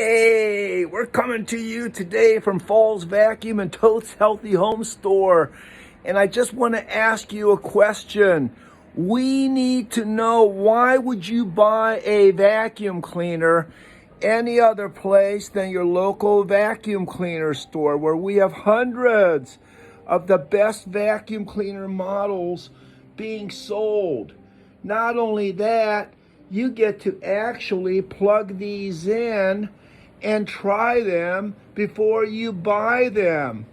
Hey, we're coming to you today from Falls Vacuum and Totes Healthy Home Store. And I just want to ask you a question. We need to know, why would you buy a vacuum cleaner any other place than your local vacuum cleaner store, where we have hundreds of the best vacuum cleaner models being sold? Not only that, you get to actually plug these in and try them before you buy them.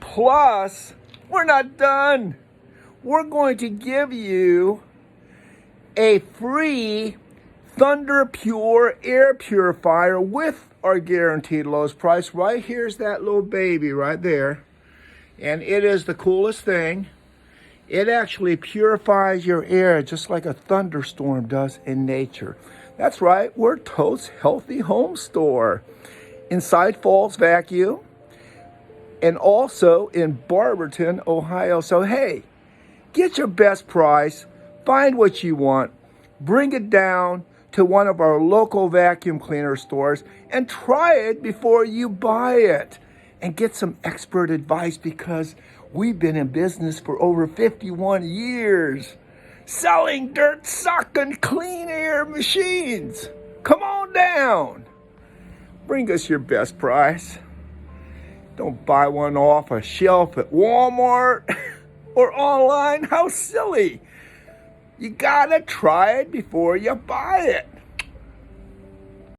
Plus, we're not done. We're going to give you a free Thunder Pure air purifier with our guaranteed lowest price. Right here's that little baby right there. And it is the coolest thing. It actually purifies your air just like a thunderstorm does in nature. That's right, we're Totes Healthy Home Store inside Falls Vacuum and also in Barberton, Ohio. So hey, get your best price, find what you want, bring it down to one of our local vacuum cleaner stores and try it before you buy it. And get some expert advice, because we've been in business for over 51 years selling dirt sucking clean air machines. Come on down. Bring us your best price. Don't buy one off a shelf at Walmart or online. How silly. You gotta try it before you buy it.